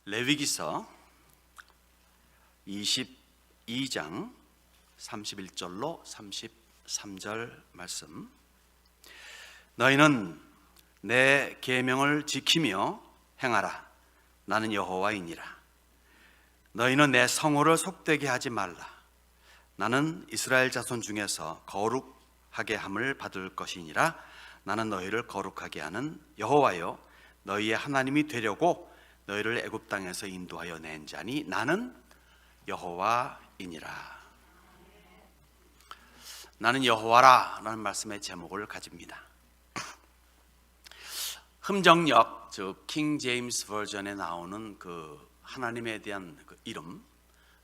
레위기서 22장 31절로 33절 말씀. 너희는 내 계명을 지키며 행하라. 나는 여호와이니라. 너희는 내 성호를 속되게 하지 말라. 나는 이스라엘 자손 중에서 거룩하게 함을 받을 것이니라. 나는 너희를 거룩하게 하는 여호와요 너희의 하나님이 되려고 너희를 애굽 땅에서 인도하여 낸 자니 나는 여호와이니라. 나는 여호와라 라는 말씀의 제목을 가집니다. 흠정역, 즉 킹 제임스 버전에 나오는 그 하나님에 대한 그 이름,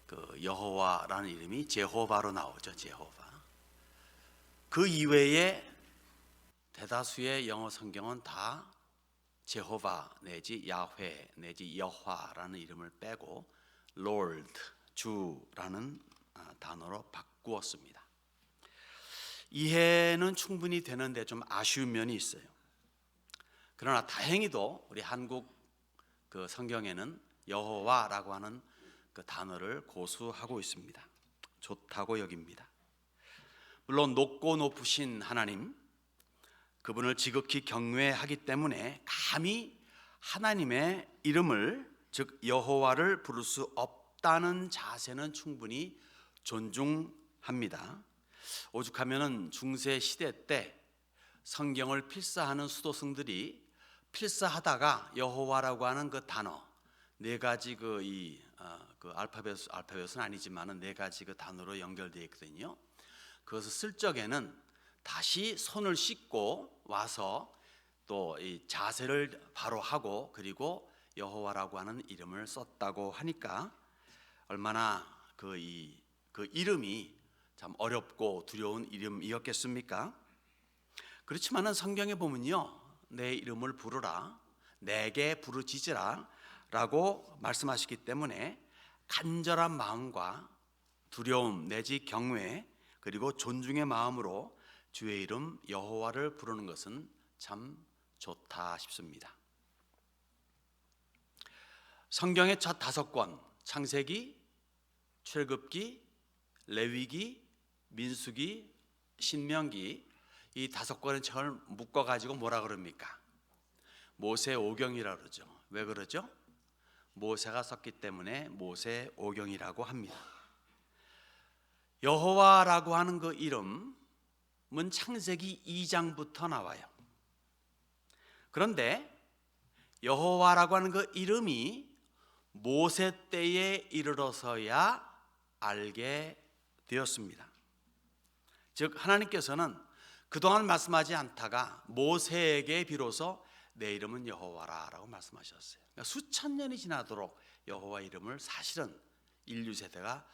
그 여호와라는 이름이 제호바로 나오죠. 제호바. 그 이외에 대다수의 영어 성경은 다 제호바 내지 야훼 내지 여호와라는 이름을 빼고 Lord, 주라는 단어로 바꾸었습니다. 이해는 충분히 되는데 좀 아쉬운 면이 있어요. 그러나 다행히도 우리 한국 그 성경에는 여호와라고 하는 그 단어를 고수하고 있습니다. 좋다고 여깁니다. 물론 높고 높으신 하나님, 그분을 지극히 경외하기 때문에 감히 하나님의 이름을, 즉 여호와를 부를 수 없다는 자세는 충분히 존중합니다. 오죽하면은 중세 시대 때 성경을 필사하는 수도승들이 필사하다가 여호와라고 하는 그 단어 네 가지 그 알파벳은 아니지만은 네 가지 그 단어로 연결되어 있거든요. 그것을 쓸 적에는 다시 손을 씻고 와서 또 이 자세를 바로 하고 그리고 여호와라고 하는 이름을 썼다고 하니까 얼마나 그 이름이 참 어렵고 두려운 이름이었겠습니까? 그렇지만은 성경에 보면요, 내 이름을 부르라, 내게 부르짖으라 라고 말씀하시기 때문에 간절한 마음과 두려움 내지 경외 그리고 존중의 마음으로 주의 이름 여호와를 부르는 것은 참 좋다 싶습니다. 성경의 첫 5권, 창세기, 출애굽기, 레위기, 민수기, 신명기, 이 5권의 책을 묶어가지고 뭐라 그럽니까? 모세오경이라고 그러죠. 왜 그러죠? 모세가 썼기 때문에 모세오경이라고 합니다. 여호와라고 하는 그 이름은 창세기 2장부터 나와요. 그런데 여호와라고 하는 그 이름이 모세 때에 이르러서야 알게 되었습니다. 즉 하나님께서는 그동안 말씀하지 않다가 모세에게 비로소 내 이름은 여호와라 라고 말씀하셨어요. 그러니까 수천 년이 지나도록 여호와 이름을 사실은 인류 세대가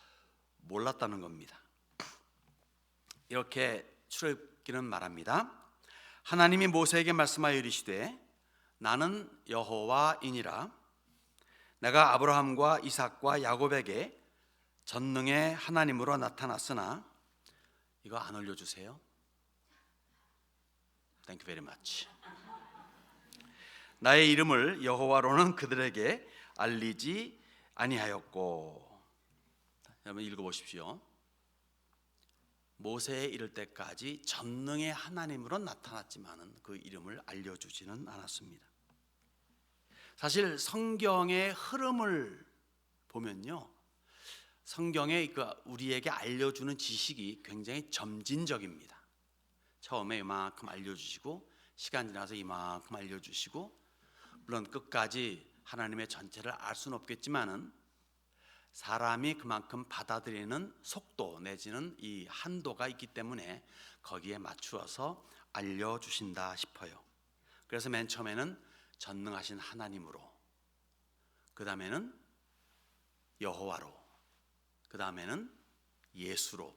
몰랐다는 겁니다. 이렇게 출애굽기는 말합니다. 하나님이 모세에게 말씀하여 이르시되 나는 여호와이니라. 내가 아브라함과 이삭과 야곱에게 전능의 하나님으로 나타났으나 이거 안 올려주세요. Thank you very much. 나의 이름을 여호와로는 그들에게 알리지 아니하였고. 여러분 읽어보십시오. 모세에 이를 때까지 전능의 하나님으로 나타났지만은 그 이름을 알려주지는 않았습니다. 사실 성경의 흐름을 보면요, 성경에 우리에게 알려주는 지식이 굉장히 점진적입니다. 처음에 이만큼 알려주시고 시간 지나서 이만큼 알려주시고, 물론 끝까지 하나님의 전체를 알 수는 없겠지만은 사람이 그만큼 받아들이는 속도 내지는 이 한도가 있기 때문에 거기에 맞추어서 알려주신다 싶어요. 그래서 맨 처음에는 전능하신 하나님으로, 그 다음에는 여호와로, 그 다음에는 예수로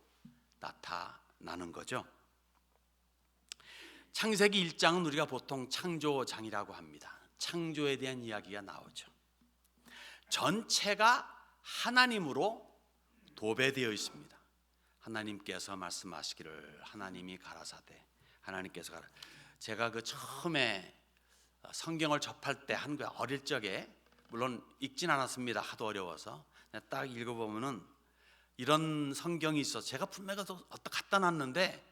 나타나는 거죠. 창세기 1장은 우리가 보통 창조장이라고 합니다. 창조에 대한 이야기가 나오죠. 전체가 하나님으로 도배되어 있습니다. 하나님께서 말씀하시기를 하나님이 가라사대, 하나님께서 제가 그 처음에 성경을 접할 때 한 거 어릴 적에 물론 읽진 않았습니다. 하도 어려워서. 딱 읽어보면은 이런 성경이 있어. 제가 분명히 갖다 놨는데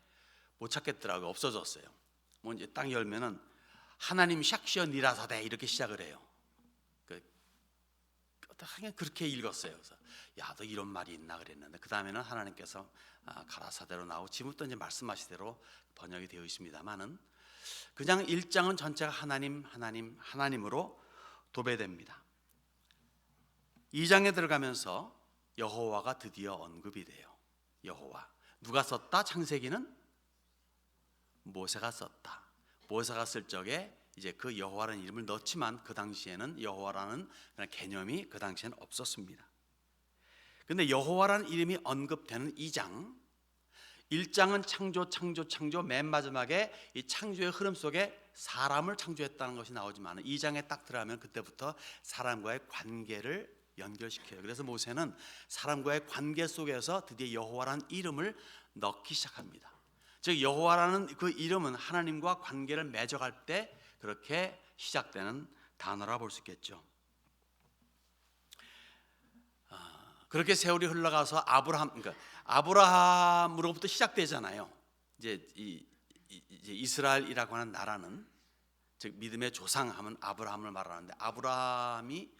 못 찾겠더라고요. 없어졌어요. 뭐 이제 딱 열면은 하나님 샥시어 니라사대 이렇게 시작을 해요. 하긴 그렇게 읽었어요. 그래서 야, 너 이런 말이 있나 그랬는데 그 다음에는 하나님께서 가라사대로 나오고 지금부터 이제 말씀하시대로 번역이 되어 있습니다만은 그냥 1장은 전체가 하나님으로 도배됩니다. 2장에 들어가면서 여호와가 드디어 언급이 돼요. 여호와 누가 썼다? 창세기는 모세가 썼다. 모세가 쓸 적에 이제 그 여호와라는 이름을 넣지만 그 당시에는 여호와라는 개념이 그 당시에는 없었습니다. 근데 여호와라는 이름이 언급되는 2장, 1장은 창조 맨 마지막에 이 창조의 흐름 속에 사람을 창조했다는 것이 나오지만 2장에 딱 들어가면 그때부터 사람과의 관계를 연결시켜요. 그래서 모세는 사람과의 관계 속에서 드디어 여호와라는 이름을 넣기 시작합니다. 즉 여호와라는 그 이름은 하나님과 관계를 맺어갈 때 그렇게 시작되는 단어라 볼 수 있겠죠. 그렇게 세월이 흘러가서 아브라함으로부터 시작되잖아요. 이제 이스라엘이라고 하는 나라는 즉 믿음의 조상하면 아브라함을 말하는데 아브라함이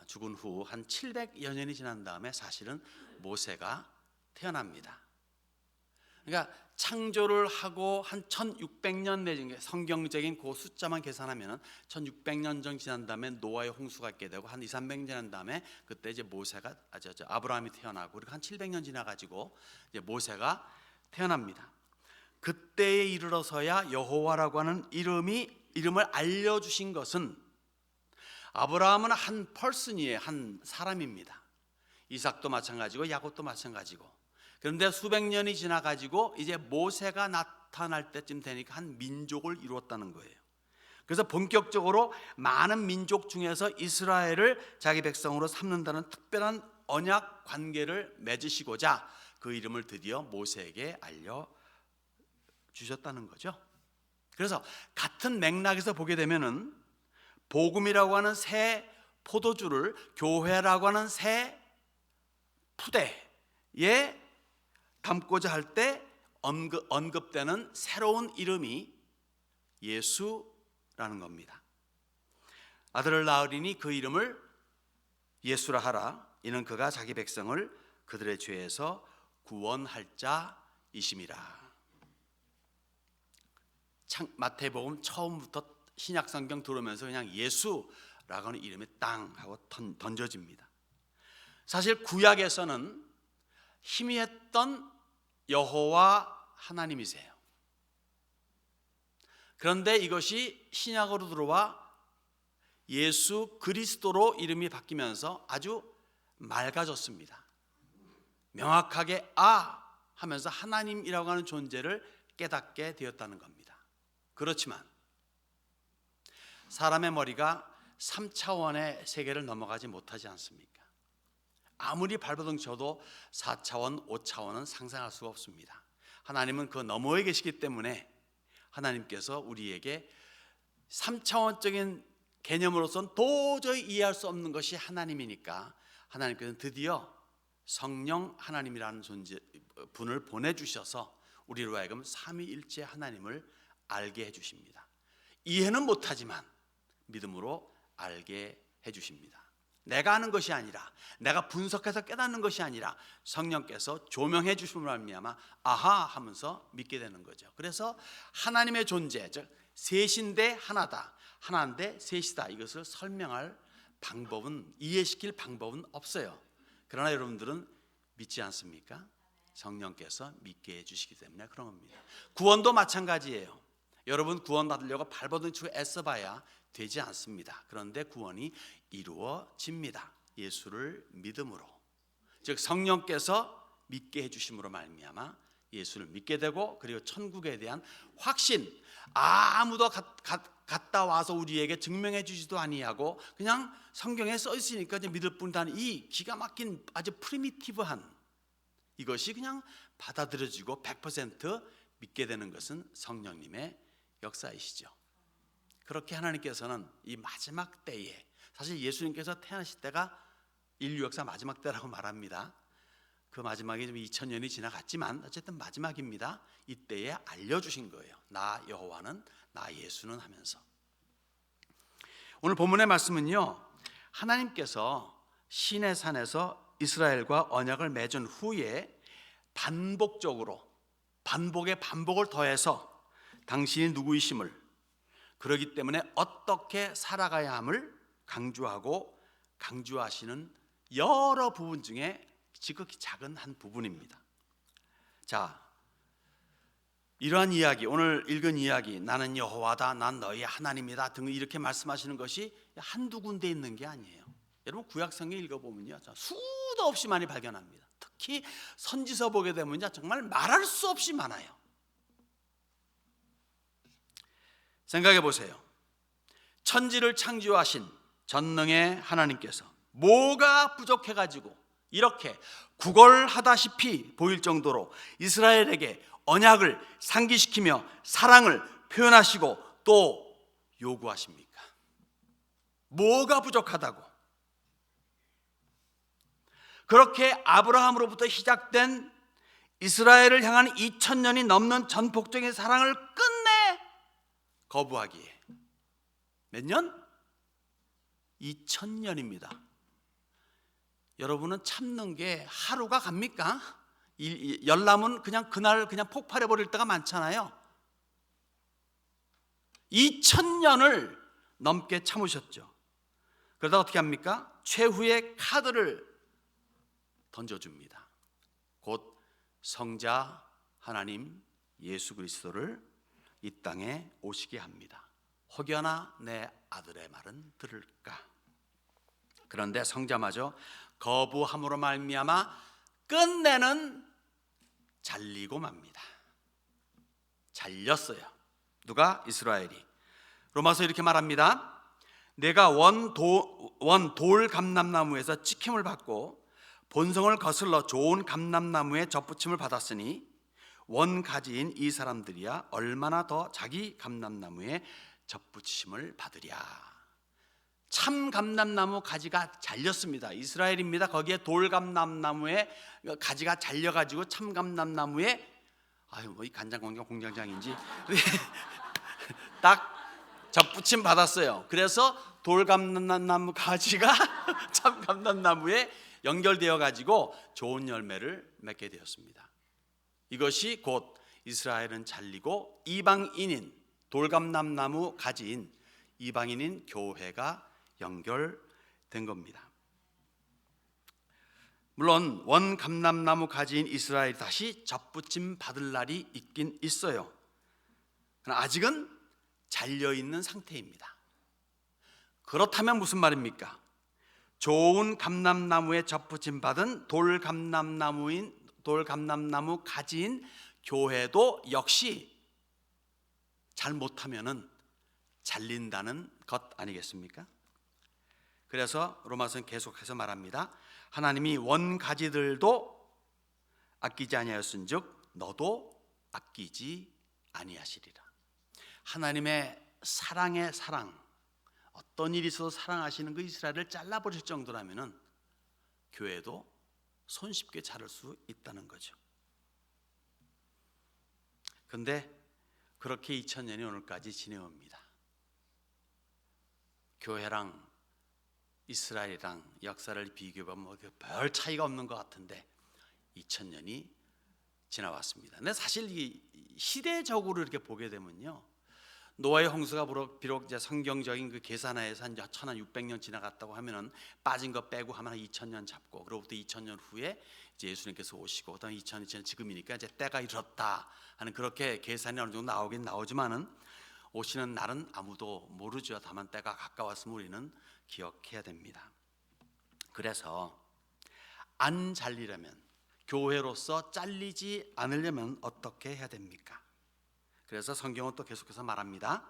죽은 후 한 700여 년이 지난 다음에 사실은 모세가 태어납니다. 그러니까 창조를 하고 한 1600년 내지 성경적인 그 숫자만 계산하면 1600년 정도 지난 다음에 노아의 홍수가 있게 되고 한 200~300년 지난 다음에 그때 이제 모세가 아브라함이 태어나고 그리고 한 700년 지나 가지고 이제 모세가 태어납니다. 그때에 이르러서야 여호와라고 하는 이름을 알려 주신 것은 아브라함은 한 펄슨이에요. 한 사람입니다. 이삭도 마찬가지고 야곱도 마찬가지고. 그런데 수백 년이 지나 가지고 이제 모세가 나타날 때쯤 되니까 한 민족을 이루었다는 거예요. 그래서 본격적으로 많은 민족 중에서 이스라엘을 자기 백성으로 삼는다는 특별한 언약 관계를 맺으시고자 그 이름을 드디어 모세에게 알려 주셨다는 거죠. 그래서 같은 맥락에서 보게 되면은 복음이라고 하는 새 포도주를 교회라고 하는 새 푸대에 담고자 할 때 언급되는 새로운 이름이 예수라는 겁니다. 아들을 낳으리니 그 이름을 예수라 하라. 이는 그가 자기 백성을 그들의 죄에서 구원할 자이심이라. 마태복음 처음부터 신약성경 들어오면서 그냥 예수라고 하는 이름이 땅 하고 던져집니다. 사실 구약에서는 희미했던 여호와 하나님이세요. 그런데 이것이 신약으로 들어와 예수 그리스도로 이름이 바뀌면서 아주 맑아졌습니다. 명확하게 하면서 하나님이라고 하는 존재를 깨닫게 되었다는 겁니다. 그렇지만 사람의 머리가 3차원의 세계를 넘어가지 못하지 않습니까? 아무리 발버둥 쳐도 4차원, 5차원은 상상할 수가 없습니다. 하나님은 그 너머에 계시기 때문에 하나님께서 우리에게 3차원적인 개념으로서는 도저히 이해할 수 없는 것이 하나님이니까 하나님께서는 드디어 성령 하나님이라는 분을 보내주셔서 우리로 하여금 삼위일체 하나님을 알게 해주십니다. 이해는 못하지만 믿음으로 알게 해주십니다. 내가 아는 것이 아니라 내가 분석해서 깨닫는 것이 아니라 성령께서 조명해 주심으로 말미암아 아하 하면서 믿게 되는 거죠. 그래서 하나님의 존재, 즉 셋인데 하나다, 하나인데 셋이다, 이것을 설명할 방법은, 이해시킬 방법은 없어요. 그러나 여러분들은 믿지 않습니까? 성령께서 믿게 해주시기 때문에 그런 겁니다. 구원도 마찬가지예요. 여러분 구원 받으려고 발버둥 치고 애써봐야 되지 않습니다. 그런데 구원이 이루어집니다. 예수를 믿음으로, 즉 성령께서 믿게 해주심으로 말미암아 예수를 믿게 되고, 그리고 천국에 대한 확신, 아무도 갔다 와서 우리에게 증명해 주지도 아니하고 그냥 성경에 써 있으니까 이제 믿을 뿐이라는 이 기가 막힌 아주 프리미티브한 이것이 그냥 받아들여지고 100% 믿게 되는 것은 성령님의 역사이시죠. 그렇게 하나님께서는 이 마지막 때에 사실 예수님께서 태어나실 때가 인류 역사 마지막 때라고 말합니다. 그 마지막에 좀 2000년이 지나갔지만 어쨌든 마지막입니다. 이때에 알려주신 거예요. 나 여호와는, 나 예수는 하면서. 오늘 본문의 말씀은요, 하나님께서 시내산에서 이스라엘과 언약을 맺은 후에 반복적으로 반복에 반복을 더해서 당신이 누구이심을, 그러기 때문에 어떻게 살아가야 함을 강조하고 강조하시는 여러 부분 중에 지극히 작은 한 부분입니다. 자, 이러한 이야기, 오늘 읽은 이야기, 나는 여호와다, 난 너희 하나님이다 등 이렇게 말씀하시는 것이 한두 군데 있는 게 아니에요. 여러분 구약성경 읽어보면요, 수도 없이 많이 발견합니다. 특히 선지서 보게 되면요, 정말 말할 수 없이 많아요. 생각해 보세요. 천지를 창조하신 전능의 하나님께서 뭐가 부족해가지고 이렇게 구걸하다시피 보일 정도로 이스라엘에게 언약을 상기시키며 사랑을 표현하시고 또 요구하십니까? 뭐가 부족하다고? 그렇게 아브라함으로부터 시작된 이스라엘을 향한 2000년이 넘는 전폭적인 사랑을 끝내 거부하기에 몇 년? 2000년입니다. 여러분은 참는 게 하루가 갑니까? 열람은 그냥 그날 그냥 폭발해 버릴 때가 많잖아요. 2000년을 넘게 참으셨죠. 그러다 어떻게 합니까? 최후의 카드를 던져줍니다. 곧 성자 하나님 예수 그리스도를 이 땅에 오시게 합니다. 혹여나 내 아들의 말은 들을까? 그런데 성자마저 거부함으로 말미암아 끝내는 잘리고 맙니다. 잘렸어요. 누가? 이스라엘이. 로마서 이렇게 말합니다. 내가 원 돌 감람나무에서 찍힘을 받고 본성을 거슬러 좋은 감람나무에 접붙임을 받았으니 원 가지인 이 사람들이야 얼마나 더 자기 감람나무에 접붙임을 받으랴. 참 감람나무 가지가 잘렸습니다. 이스라엘입니다. 거기에 돌 감람나무에 가지가 잘려가지고 참 감람나무에 이 간장 공장장인지 딱 접붙임 받았어요. 그래서 돌 감람나무 가지가 참 감람나무에 연결되어 가지고 좋은 열매를 맺게 되었습니다. 이것이 곧 이스라엘은 잘리고 이방인인 돌감람나무 가지인 이방인인 교회가 연결된 겁니다. 물론 원 감람나무 가지인 이스라엘이 다시 접붙임 받을 날이 있긴 있어요. 그러나 아직은 잘려 있는 상태입니다. 그렇다면 무슨 말입니까? 좋은 감람나무에 접붙임 받은 돌감람나무 가지인 교회도 역시 잘못하면은 잘린다는 것 아니겠습니까? 그래서 로마서는 계속해서 말합니다. 하나님이 원 가지들도 아끼지 아니하였은즉 너도 아끼지 아니하시리라. 하나님의 사랑의 사랑, 어떤 일이 있어도 사랑하시는 그 이스라엘을 잘라버릴 정도라면은 교회도 손쉽게 자를 수 있다는 거죠. 그런데 그렇게 2000년이 오늘까지 지내옵니다. 교회랑 이스라엘이랑 역사를 비교해보면 별 차이가 없는 것 같은데 2000년이 지나왔습니다. 근데 사실 이 시대적으로 이렇게 보게 되면요, 노아의 홍수가 비록 이제 성경적인 그 계산하에서 한 1600년 지나갔다고 하면은 빠진 거 빼고 하면 한 2000년 잡고, 그로부터 2000년 후에 이제 예수님께서 오시고 그다음에 2000년 지금이니까 이제 때가 이르렀다 하는 그렇게 계산이 어느 정도 나오긴 나오지만은 오시는 날은 아무도 모르죠. 다만 때가 가까웠음을 우리는 기억해야 됩니다. 그래서 안 잘리려면, 교회로서 잘리지 않으려면 어떻게 해야 됩니까? 그래서 성경은 또 계속해서 말합니다.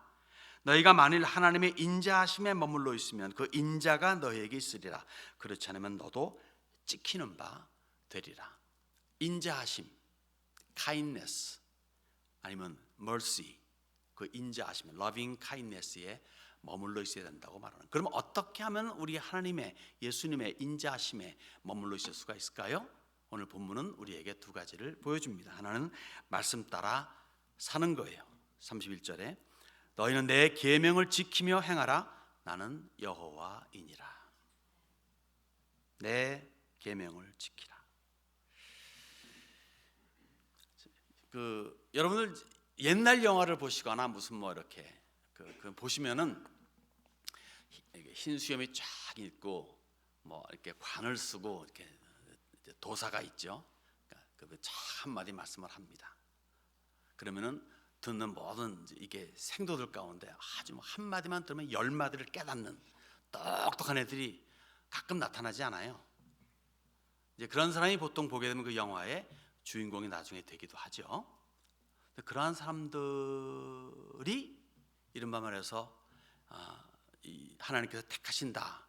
너희가 만일 하나님의 인자하심에 머물러 있으면 그 인자가 너희에게 있으리라. 그렇지 않으면 너도 찍히는 바 되리라. 인자하심, kindness 아니면 mercy, 그 인자하심, loving kindness에 머물러 있어야 된다고 말하는. 그러면 어떻게 하면 우리 하나님의 예수님의 인자하심에 머물러 있을 수가 있을까요? 오늘 본문은 우리에게 두 가지를 보여줍니다. 하나는 말씀 따라 사는 거예요. 31절에 너희는 내 계명을 지키며 행하라. 나는 여호와이니라. 내 계명을 지키라. 여러분들 옛날 영화를 보시거나 무슨 뭐 이렇게 보시면은 흰 수염이 쫙 있고 뭐 이렇게 관을 쓰고 이렇게 도사가 있죠. 그러니까 한마디 말씀을 합니다. 그러면은 듣는 모든 이게 생도들 가운데 아주 한마디만 들으면 10마디를 깨닫는 똑똑한 애들이 가끔 나타나지 않아요. 이제 그런 사람이 보통 보게 되면 그 영화의 주인공이 나중에 되기도 하죠. 그러한 사람들이 이른바 말해서 하나님께서 택하신다.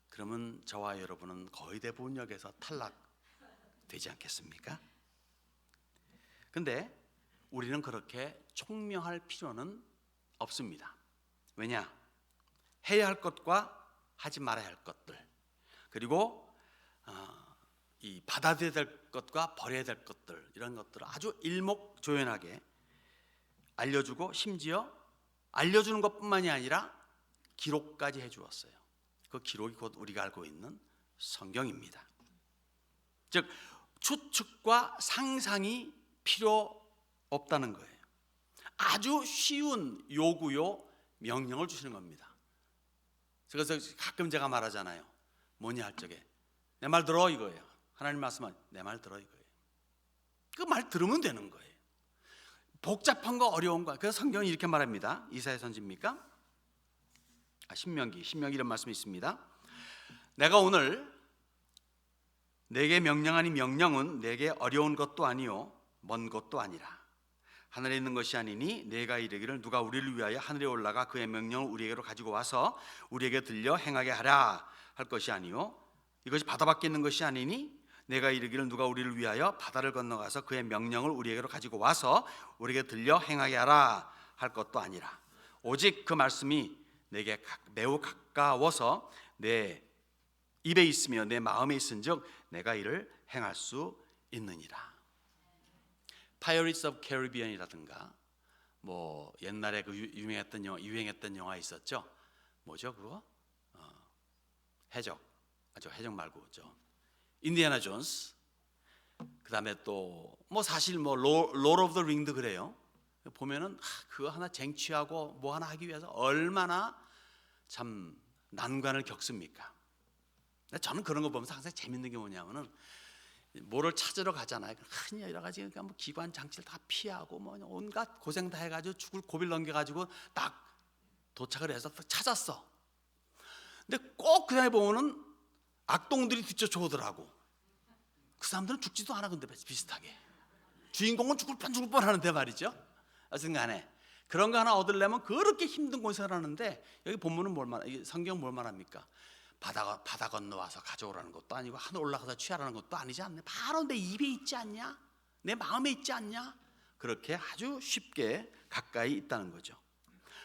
그러면 저와 여러분은 거의 대부분 역에서 탈락되지 않겠습니까? 근데 우리는 그렇게 총명할 필요는 없습니다. 왜냐? 해야 할 것과 하지 말아야 할 것들, 그리고 이 받아들여야 될 것과 버려야 될 것들, 이런 것들을 아주 일목조연하게 알려주고 심지어 알려주는 것뿐만이 아니라 기록까지 해주었어요. 그 기록이 곧 우리가 알고 있는 성경입니다. 즉 추측과 상상이 필요 없다는 거예요. 아주 쉬운 요구요 명령을 주시는 겁니다. 그래서 가끔 제가 말하잖아요. 뭐냐 할 적에 내 말 들어 이거예요. 하나님 말씀은 내 말 들어 이거예요. 그 말 들으면 되는 거예요. 복잡한 거 어려운 거. 그래서 성경이 이렇게 말합니다. 이사야 선지입니까? 신명기 이런 말씀이 있습니다. 내가 오늘 내게 명령하니 명령은 내게 어려운 것도 아니요 먼 것도 아니라 하늘에 있는 것이 아니니 내가 이르기를 누가 우리를 위하여 하늘에 올라가 그의 명령을 우리에게로 가지고 와서 우리에게 들려 행하게 하라 할 것이 아니요 이것이 바다 밖에 있는 것이 아니니 내가 이르기를 누가 우리를 위하여 바다를 건너가서 그의 명령을 우리에게로 가지고 와서 우리에게 들려 행하게 하라 할 것도 아니라 오직 그 말씀이 내게 매우 가까워서 내 입에 있으며 내 마음에 있은즉 내가 이를 행할 수 있느니라. Pirates of Caribbean이라든가 뭐 옛날에 그 유행했던 영화 있었죠. 뭐죠 그거? 해적 말고 인디애나 존스. 그다음에 또 뭐 사실 뭐 로드 오브 더 링도 그래요. 보면은 그거 하나 쟁취하고 뭐 하나 하기 위해서 얼마나 참 난관을 겪습니까? 저는 그런 거 보면서 항상 재밌는 게 뭐냐면은 뭐를 찾으러 가잖아요. 흔히 여러 가지 그러니까 뭐 기관 장치를 다 피하고 뭐 온갖 고생 다 해가지고 죽을 고비를 넘겨가지고 딱 도착을 해서 찾았어. 근데 꼭 그다음에 보면은 악동들이 뒤쫓아오더라고. 그 사람들은 죽지도 않아. 근데 비슷하게 주인공은 죽을 뻔 하는데 말이죠. 어쨌든간에 그런 거 하나 얻으려면 그렇게 힘든 고생을 하는데 여기 본문은 성경 뭘 말합니까? 바다 건너와서 가져오라는 것도 아니고 하늘 올라가서 취하라는 것도 아니지 않냐? 바로 내 입에 있지 않냐? 내 마음에 있지 않냐? 그렇게 아주 쉽게 가까이 있다는 거죠.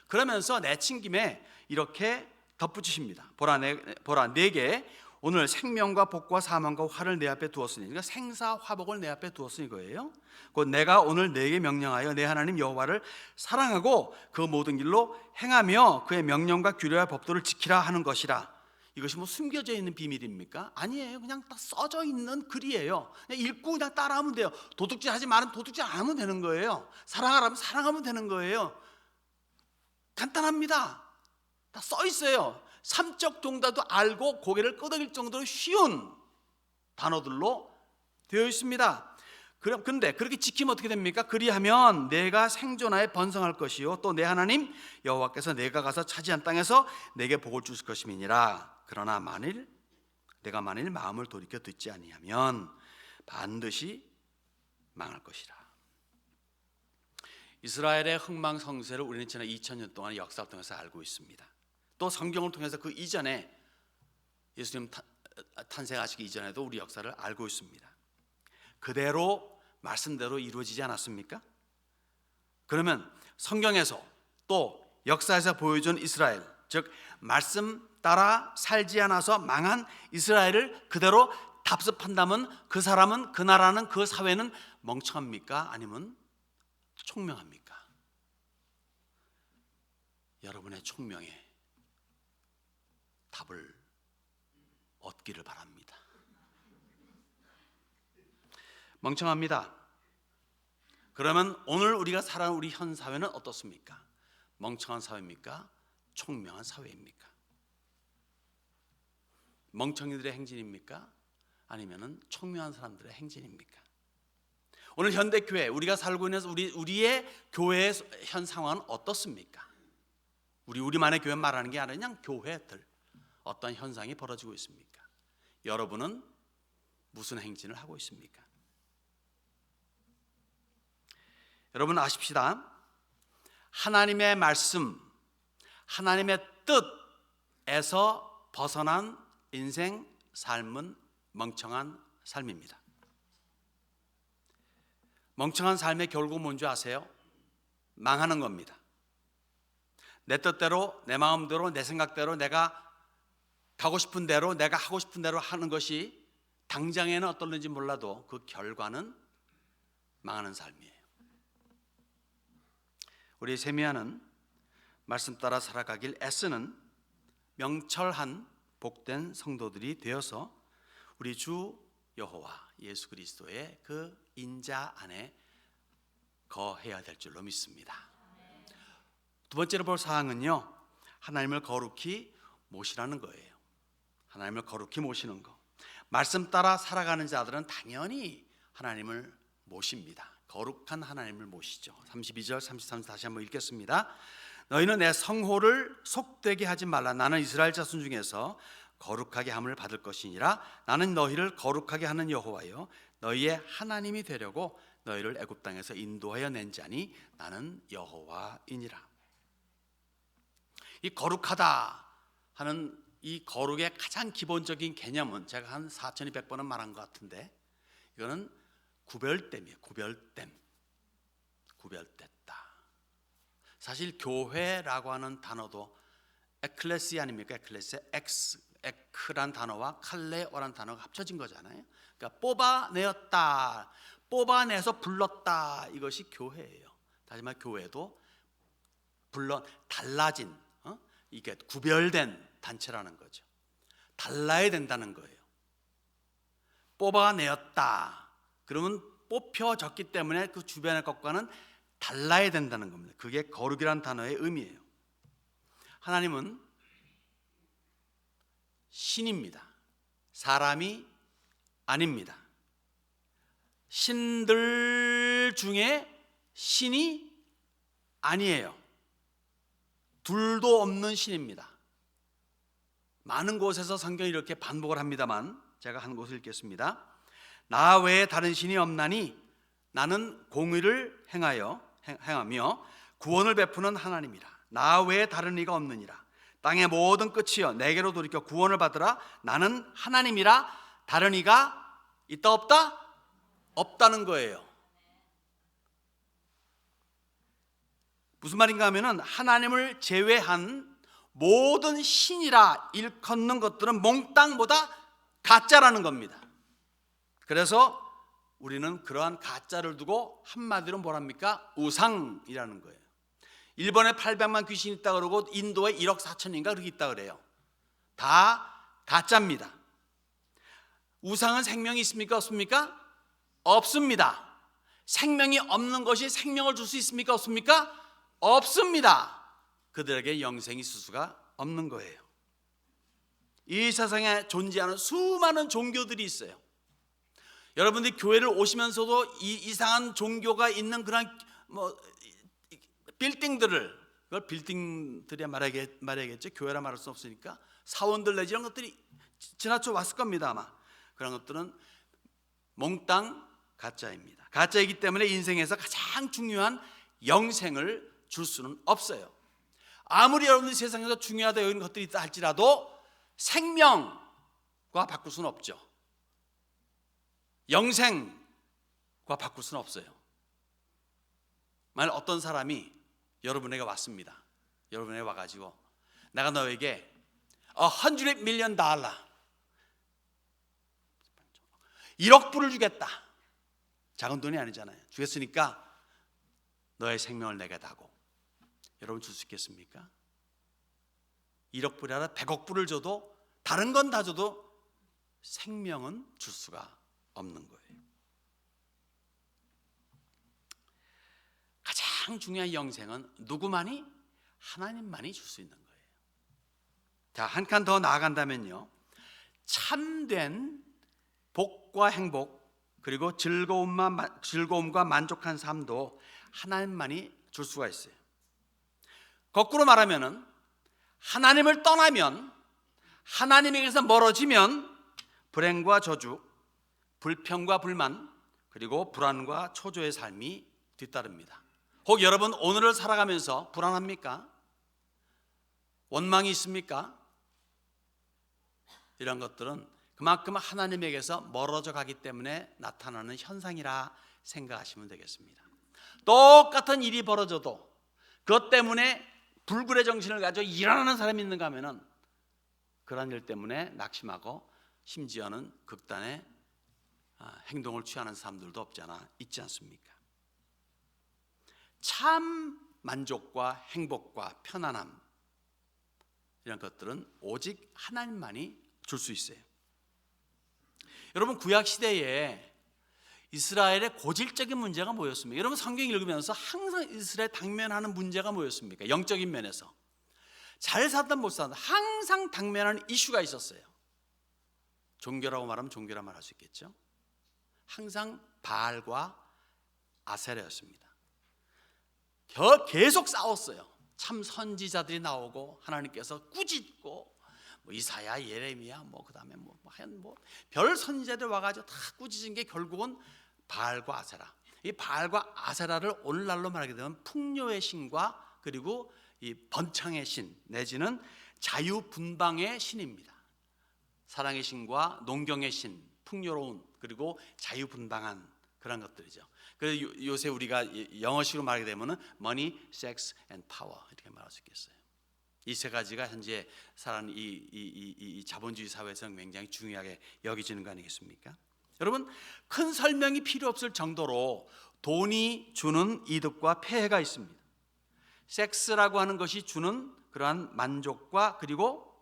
그러면서 내친 김에 이렇게 덧붙이십니다. 보라 내게 오늘 생명과 복과 사망과 화를 내 앞에 두었으니, 그러니까 생사화복을 내 앞에 두었으니 거예요. 곧 내가 오늘 내게 명령하여 내 하나님 여호와를 사랑하고 그 모든 길로 행하며 그의 명령과 규례와 법도를 지키라 하는 것이라. 이것이 뭐 숨겨져 있는 비밀입니까? 아니에요. 그냥 딱 써져 있는 글이에요. 그냥 읽고 그냥 따라하면 돼요. 도둑질 하지 말은 도둑질 안 하면 되는 거예요. 사랑하라면 사랑하면 되는 거예요. 간단합니다. 다 써 있어요. 삼적 동사도 알고 고개를 끄덕일 정도로 쉬운 단어들로 되어 있습니다. 근데 그렇게 지키면 어떻게 됩니까? 그리하면 내가 생존하여 번성할 것이요 또 내 하나님 여호와께서 내가 가서 차지한 땅에서 내게 복을 주실 것임이니라. 그러나 내가 만일 마음을 돌이켜 듣지 아니하면 반드시 망할 것이라. 이스라엘의 흥망성쇠를 우리는 지난 2000년 동안 역사를 통해서 알고 있습니다. 또 성경을 통해서 그 이전에 예수님 탄생하시기 이전에도 우리 역사를 알고 있습니다. 그대로 말씀대로 이루어지지 않았습니까? 그러면 성경에서 또 역사에서 보여준 이스라엘, 즉 말씀 따라 살지 않아서 망한 이스라엘을 그대로 답습한다면 그 사람은, 그 나라는, 그 사회는 멍청합니까? 아니면 총명합니까? 여러분의 총명에 답을 얻기를 바랍니다. 멍청합니다. 그러면 오늘 우리가 살아가는 우리 현 사회는 어떻습니까? 멍청한 사회입니까? 총명한 사회입니까? 멍청이들의 행진입니까? 아니면은 총명한 사람들의 행진입니까? 오늘 현대 교회, 우리가 살고 있는 우리의 교회의 현 상황은 어떻습니까? 우리만의 교회 말하는 게 아니라 그냥 교회들 어떤 현상이 벌어지고 있습니까? 여러분은 무슨 행진을 하고 있습니까? 여러분 아십시다. 하나님의 말씀, 하나님의 뜻에서 벗어난 인생 삶은 멍청한 삶입니다. 멍청한 삶의 결국은 뭔지 아세요? 망하는 겁니다. 내 뜻대로, 내 마음대로, 내 생각대로 내가 가고 싶은 대로, 내가 하고 싶은 대로 하는 것이 당장에는 어떨는지 몰라도 그 결과는 망하는 삶이에요. 우리 세미야는 말씀 따라 살아가길 애쓰는 명철한 복된 성도들이 되어서 우리 주 여호와 예수 그리스도의 그 인자 안에 거해야 될 줄로 믿습니다. 두 번째로 볼 사항은요, 하나님을 거룩히 모시라는 거예요. 하나님을 거룩히 모시는 거. 말씀 따라 살아가는 자들은 당연히 하나님을 모십니다. 거룩한 하나님을 모시죠. 32절 33절 다시 한번 읽겠습니다. 너희는 내 성호를 속되게 하지 말라. 나는 이스라엘 자손 중에서 거룩하게 함을 받을 것이니라. 나는 너희를 거룩하게 하는 여호와여 너희의 하나님이 되려고 너희를 애굽 땅에서 인도하여 낸 자니 나는 여호와이니라. 이 거룩하다 하는 이 거룩의 가장 기본적인 개념은 제가 한 4200번은 말한 것 같은데, 이거는 구별됨이에요. 구별됐다. 사실 교회라고 하는 단어도 에클레시아 아닙니까? 에클레시아, 에크란 단어와 칼레오란 단어가 합쳐진 거잖아요. 그러니까 뽑아내었다, 뽑아내서 불렀다, 이것이 교회예요. 다시 말해 교회도 달라진, 이게 구별된 단체라는 거죠. 달라야 된다는 거예요. 뽑아내었다, 그러면 뽑혀졌기 때문에 그 주변의 것과는 달라야 된다는 겁니다. 그게 거룩이라는 단어의 의미예요. 하나님은 신입니다. 사람이 아닙니다. 신들 중에 신이 아니에요. 둘도 없는 신입니다. 많은 곳에서 성경이 이렇게 반복을 합니다만 제가 한 곳을 읽겠습니다. 나 외에 다른 신이 없나니 나는 공의를 행하며 구원을 베푸는 하나님이라. 나 외에 다른 이가 없느니라. 땅의 모든 끝이여 내게로 돌이켜 구원을 받으라. 나는 하나님이라. 다른 이가 있다 없다? 없다는 거예요. 무슨 말인가 하면은 하나님을 제외한 모든 신이라 일컫는 것들은 몽땅보다 가짜라는 겁니다. 그래서 우리는 그러한 가짜를 두고 한마디로 뭐랍니까? 우상이라는 거예요. 일본에 800만 귀신이 있다 그러고 인도에 1억 4천인가 그렇게 있다 그래요. 다 가짜입니다. 우상은 생명이 있습니까? 없습니까? 없습니다. 생명이 없는 것이 생명을 줄 수 있습니까? 없습니까? 없습니다. 그들에게 영생이 있을 수가 없는 거예요. 이 세상에 존재하는 수많은 종교들이 있어요. 여러분들이 교회를 오시면서도 이 이상한 종교가 있는 그런 빌딩들을, 그걸 빌딩들이야 말해야겠죠. 교회라 말할 수 없으니까 사원들 내지 이런 것들이 지나쳐 왔을 겁니다. 아마 그런 것들은 몽땅 가짜입니다. 가짜이기 때문에 인생에서 가장 중요한 영생을 줄 수는 없어요. 아무리 여러분들이 세상에서 중요하다 여기는 것들이 있다 할지라도 생명과 바꿀 수는 없죠. 영생과 바꿀 수는 없어요. 만약 어떤 사람이 여러분에게 왔습니다. 여러분에게 와가지고 내가 너에게 $100 million 1억 불을 주겠다. 작은 돈이 아니잖아요. 주겠으니까 너의 생명을 내게 다고. 여러분 줄 수 있겠습니까? 1억 불이 아니라 100억 불을 줘도, 다른 건 다 줘도 생명은 줄 수가 없는 거예요. 가장 중요한 영생은 누구만이? 하나님만이 줄 수 있는 거예요. 자, 한 칸 더 나아간다면요, 참된 복과 행복, 그리고 즐거움과 만족한 삶도 하나님만이 줄 수가 있어요. 거꾸로 말하면은 하나님을 떠나면, 하나님에게서 멀어지면 불행과 저주, 불평과 불만, 그리고 불안과 초조의 삶이 뒤따릅니다. 혹 여러분 오늘을 살아가면서 불안합니까? 원망이 있습니까? 이런 것들은 그만큼 하나님에게서 멀어져 가기 때문에 나타나는 현상이라 생각하시면 되겠습니다. 똑같은 일이 벌어져도 그것 때문에 불굴의 정신을 가지고 일어나는 사람이 있는가 하면은 그런 일 때문에 낙심하고 심지어는 극단의 행동을 취하는 사람들도 없지 않아 있지 않습니까? 참 만족과 행복과 편안함, 이런 것들은 오직 하나님만이 줄 수 있어요. 여러분, 구약 시대에 이스라엘의 고질적인 문제가 뭐였습니까? 여러분 성경 읽으면서 항상 이스라엘 당면하는 문제가 뭐였습니까? 영적인 면에서 잘 살든 못 살든 항상 당면하는 이슈가 있었어요. 종교라고 말하면 종교라 말할 수 있겠죠. 항상 바알과 아세라였습니다. 계속 싸웠어요. 참 선지자들이 나오고 하나님께서 꾸짖고 이사야, 예레미야, 그다음에 별 선지자들 와가지고 다 꾸짖은 게 결국은 바알과 아세라. 이 바알과 아세라를 오늘날로 말하게 되면 풍요의 신과 그리고 이 번창의 신 내지는 자유분방의 신입니다. 사랑의 신과 농경의 신, 풍요로운 그리고 자유분방한 그런 것들이죠. 그래서 요새 우리가 영어식으로 말하게 되면은 money, sex and power 이렇게 말할 수 있겠어요. 이 세 가지가 현재 살아가는 이 자본주의 사회에서 굉장히 중요하게 여겨지는 거 아니겠습니까? 여러분, 큰 설명이 필요 없을 정도로 돈이 주는 이득과 폐해가 있습니다. 섹스라고 하는 것이 주는 그러한 만족과 그리고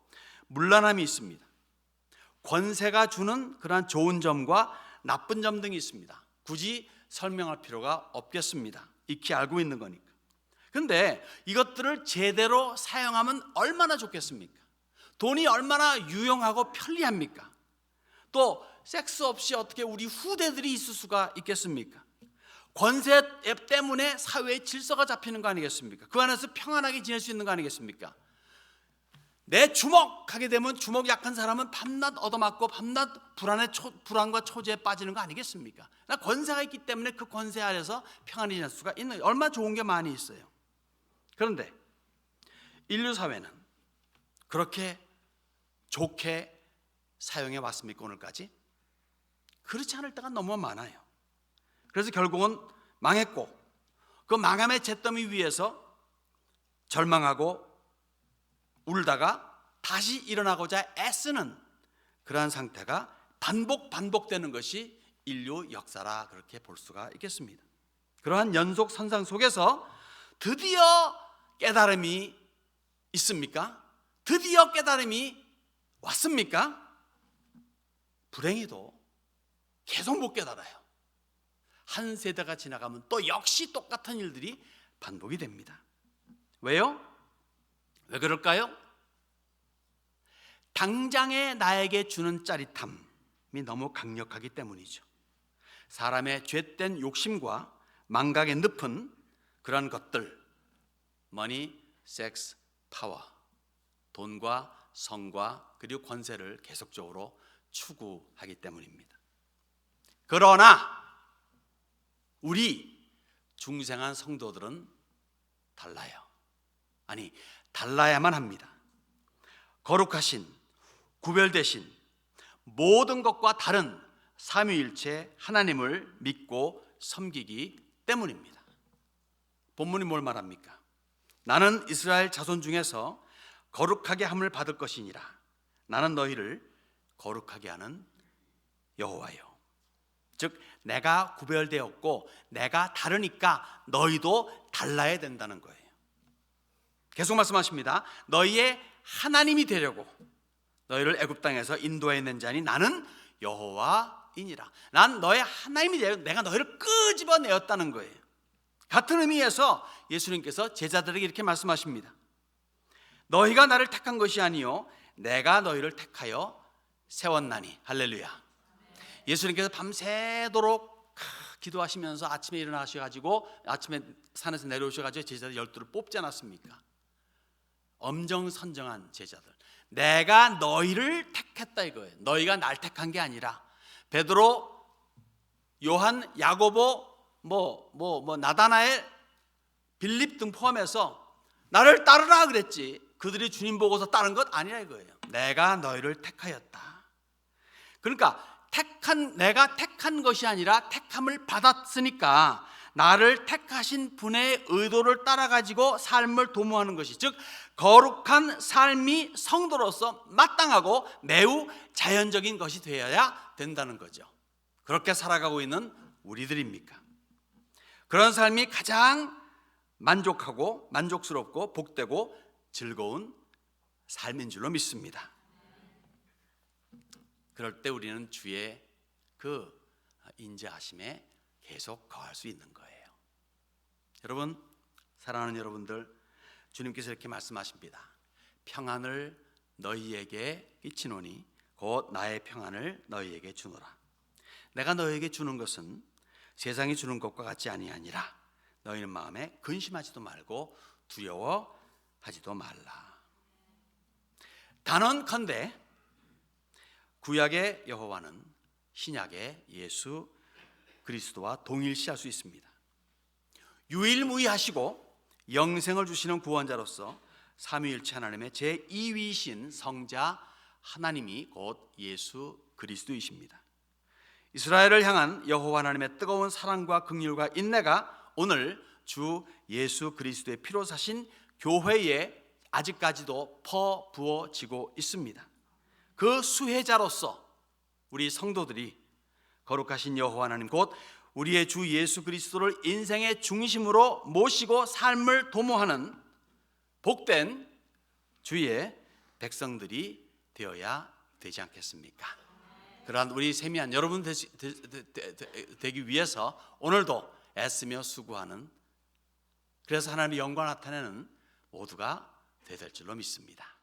문란함이 있습니다. 권세가 주는 그러한 좋은 점과 나쁜 점 등이 있습니다. 굳이 설명할 필요가 없겠습니다. 익히 알고 있는 거니까. 그런데 이것들을 제대로 사용하면 얼마나 좋겠습니까? 돈이 얼마나 유용하고 편리합니까? 또 섹스 없이 어떻게 우리 후대들이 있을 수가 있겠습니까? 권세 때문에 사회의 질서가 잡히는 거 아니겠습니까? 그 안에서 평안하게 지낼 수 있는 거 아니겠습니까? 내 주먹하게 되면 주먹 약한 사람은 밤낮 얻어맞고 밤낮 불안과 초조에 빠지는 거 아니겠습니까? 나 권세가 있기 때문에 그 권세 아래서 평안히 지낼 수가 있는, 얼마나 좋은 게 많이 있어요. 그런데 인류 사회는 그렇게 좋게 사용해 왔습니까? 오늘까지? 그렇지 않을 때가 너무 많아요. 그래서 결국은 망했고 그 망함의 잿더미 위에서 절망하고 울다가 다시 일어나고자 애쓰는 그러한 상태가 반복되는 것이 인류 역사라 그렇게 볼 수가 있겠습니다. 그러한 연속 선상 속에서 드디어 깨달음이 있습니까? 드디어 깨달음이 왔습니까? 불행히도 계속 못 깨달아요. 한 세대가 지나가면 또 역시 똑같은 일들이 반복이 됩니다. 왜요? 왜 그럴까요? 당장에 나에게 주는 짜릿함이 너무 강력하기 때문이죠. 사람의 죄된 욕심과 망각의 늪은 그런 것들, 머니, 섹스, 파워, 돈과 성과 그리고 권세를 계속적으로 추구하기 때문입니다. 그러나 우리 중생한 성도들은 달라요. 아니, 달라야만 합니다. 거룩하신, 구별되신 모든 것과 다른 삼위일체 하나님을 믿고 섬기기 때문입니다. 본문이 뭘 말합니까? 나는 이스라엘 자손 중에서 거룩하게 함을 받을 것이니라. 나는 너희를 거룩하게 하는 여호와요. 즉 내가 구별되었고 내가 다르니까 너희도 달라야 된다는 거예요. 계속 말씀하십니다. 너희의 하나님이 되려고 너희를 애굽 땅에서 인도해낸 자니 나는 여호와이니라. 난 너의 하나님이 되려고 내가 너희를 끄집어내었다는 거예요. 같은 의미에서 예수님께서 제자들에게 이렇게 말씀하십니다. 너희가 나를 택한 것이 아니요 내가 너희를 택하여 세웠나니. 할렐루야. 예수님께서 밤새도록 기도하시면서 아침에 일어나셔가지고 아침에 산에서 내려오셔가지고 제자들 12를 뽑지 않았습니까? 엄정선정한 제자들. 내가 너희를 택했다 이거예요. 너희가 날 택한 게 아니라 베드로, 요한, 야고보, 나다나엘, 빌립 등 포함해서 나를 따르라 그랬지. 그들이 주님 보고서 따른 것 아니라 이거예요. 내가 너희를 택하였다. 그러니까 내가 택한 것이 아니라 택함을 받았으니까 나를 택하신 분의 의도를 따라가지고 삶을 도모하는 것이, 즉 거룩한 삶이 성도로서 마땅하고 매우 자연적인 것이 되어야 된다는 거죠. 그렇게 살아가고 있는 우리들입니까? 그런 삶이 가장 만족하고 만족스럽고 복되고 즐거운 삶인 줄로 믿습니다. 그럴 때 우리는 주의 그 인자하심에 계속 거할 수 있는 거예요. 여러분, 사랑하는 여러분들, 주님께서 이렇게 말씀하십니다. 평안을 너희에게 끼치노니 곧 나의 평안을 너희에게 주노라. 내가 너희에게 주는 것은 세상이 주는 것과 같지 아니하니라. 너희는 마음에 근심하지도 말고 두려워하지도 말라. 단언컨대 구약의 여호와는 신약의 예수 그리스도와 동일시할 수 있습니다. 유일무이하시고 영생을 주시는 구원자로서 삼위일체 하나님의 제2위이신 성자 하나님이 곧 예수 그리스도이십니다. 이스라엘을 향한 여호와 하나님의 뜨거운 사랑과 긍휼과 인내가 오늘 주 예수 그리스도의 피로 사신 교회에 아직까지도 퍼부어지고 있습니다. 그 수혜자로서 우리 성도들이 거룩하신 여호와 하나님 곧 우리의 주 예수 그리스도를 인생의 중심으로 모시고 삶을 도모하는 복된 주의 백성들이 되어야 되지 않겠습니까? 그러한 우리 세미한 여러분 되기 위해서 오늘도 애쓰며 수고하는, 그래서 하나님의 영광을 나타내는 모두가 되야 될 줄로 믿습니다.